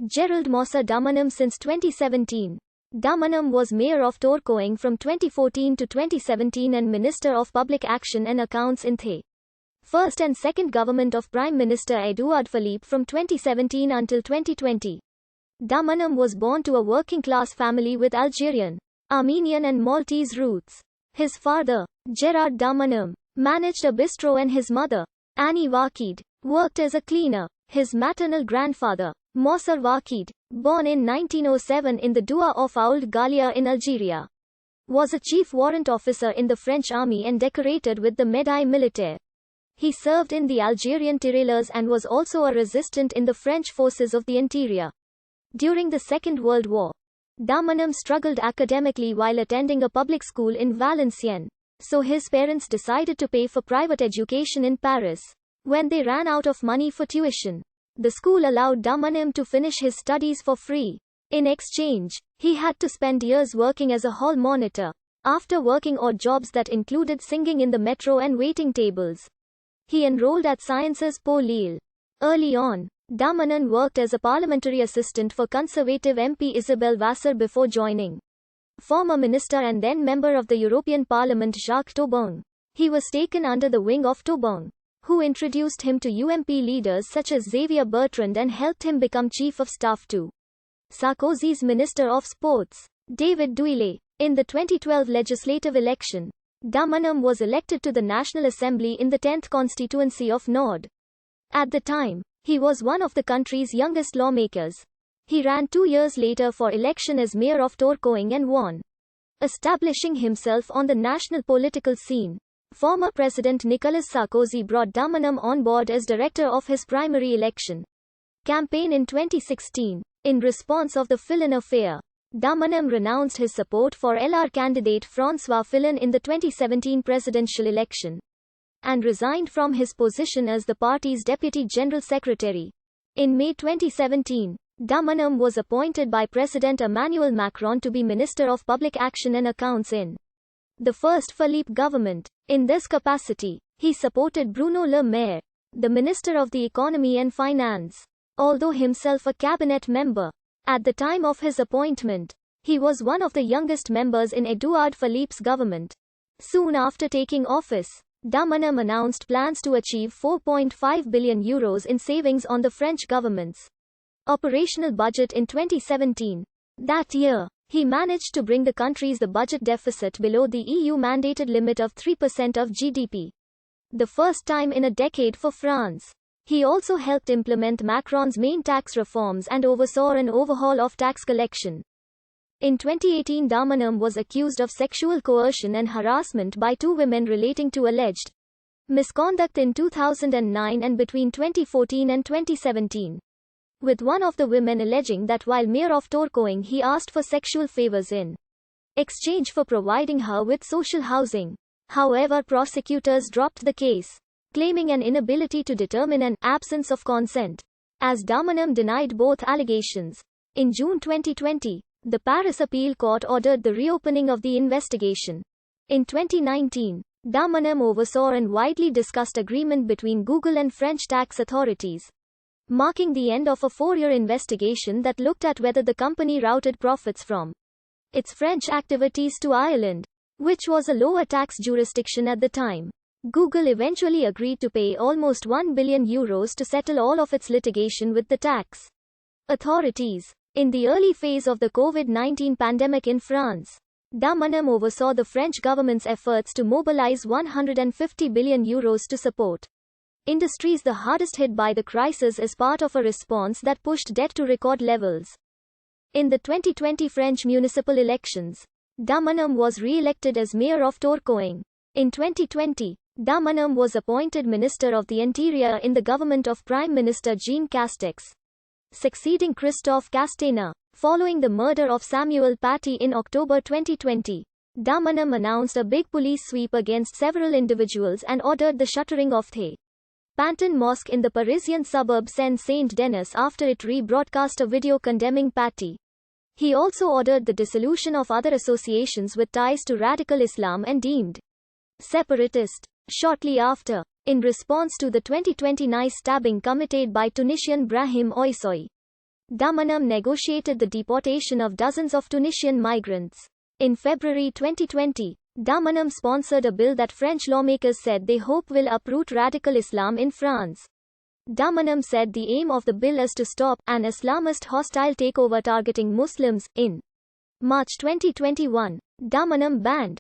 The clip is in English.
Grald Darmanin since 2017. Darmanin was mayor of Tourcoing from 2014 to 2017 and Minister of Public Action and Accounts in the first and second government of Prime Minister Edouard Philippe from 2017 until 2020. Darmanin was born to a working-class family with Algerian, Armenian and Maltese roots. His father, Grald Darmanin, managed a bistro and his mother, Annie Wakid, worked as a cleaner. His maternal grandfather, Moussar Wakid, born in 1907 in the Doua of Ould Gallia in Algeria, was a chief warrant officer in the French army and decorated with the Médaille Militaire. He served in the Algerian Tirailleurs and was also a resistant in the French forces of the interior. During the Second World War, Darmanin struggled academically while attending a public school in Valenciennes, so his parents decided to pay for private education in Paris. When they ran out of money for tuition, the school allowed Darmanin to finish his studies for free. In exchange, he had to spend years working as a hall monitor, after working odd jobs that included singing in the metro and waiting tables. He enrolled at Sciences Po Lille. Early on, Darmanin worked as a parliamentary assistant for Conservative MP Isabelle Vasseur before joining former minister and then member of the European Parliament Jacques Toubon. He was taken under the wing of Toubon, who introduced him to UMP leaders such as Xavier Bertrand and helped him become chief of staff to Sarkozy's Minister of Sports, David Douillet. In the 2012 legislative election, Darmanin was elected to the National Assembly in the 10th constituency of Nord. At the time, he was one of the country's youngest lawmakers. He ran 2 years later for election as mayor of Tourcoing and won, establishing himself on the national political scene. Former President Nicolas Sarkozy brought Darmanin on board as director of his primary election campaign in 2016. In response of the Fillon affair, Darmanin renounced his support for LR candidate François Fillon in the 2017 presidential election and resigned from his position as the party's deputy general secretary. In May 2017, Darmanin was appointed by President Emmanuel Macron to be Minister of Public Action and Accounts in the first Philippe government. In this capacity, he supported Bruno Le Maire, the Minister of the Economy and Finance, although himself a cabinet member. At the time of his appointment, he was one of the youngest members in Edouard Philippe's government. Soon after taking office, Darmanin announced plans to achieve €4.5 billion in savings on the French government's operational budget in 2017. That year, he managed to bring the country's budget deficit below the EU-mandated limit of 3% of GDP. The first time in a decade for France. He also helped implement Macron's main tax reforms and oversaw an overhaul of tax collection. In 2018, Darmanin was accused of sexual coercion and harassment by 2 women relating to alleged misconduct in 2009 and between 2014 and 2017. With one of the women alleging that while mayor of Tourcoing he asked for sexual favors in exchange for providing her with social housing. However, prosecutors dropped the case, claiming an inability to determine an absence of consent, as Darmanin denied both allegations. In June 2020, the Paris Appeal Court ordered the reopening of the investigation. In 2019, Darmanin oversaw a widely discussed agreement between Google and French tax authorities, marking the end of a 4-year investigation that looked at whether the company routed profits from its French activities to Ireland, which was a lower tax jurisdiction at the time. Google eventually agreed to pay almost €1 billion to settle all of its litigation with the tax authorities. In the early phase of the COVID-19 pandemic in France, Darmanin oversaw the French government's efforts to mobilize €150 billion to support industries the hardest hit by the crisis as part of a response that pushed debt to record levels. In the 2020 French municipal elections, Darmanin was re-elected as mayor of Tourcoing. In 2020, Darmanin was appointed Minister of the Interior in the government of Prime Minister Jean Castex, succeeding Christophe Castaner. Following the murder of Samuel Paty in October 2020, Darmanin announced a big police sweep against several individuals and ordered the shuttering of the Pantin Mosque in the Parisian suburb Seine-Saint-Denis after it rebroadcast a video condemning Paty. He also ordered the dissolution of other associations with ties to radical Islam and deemed separatist. Shortly after, in response to the 2020 Nice stabbing committed by Tunisian Brahim Oissoui, Darmanin negotiated the deportation of dozens of Tunisian migrants. In February 2020, Darmanin sponsored a bill that French lawmakers said they hope will uproot radical Islam in France. Darmanin said the aim of the bill is to stop an Islamist hostile takeover targeting Muslims. In March 2021, Darmanin banned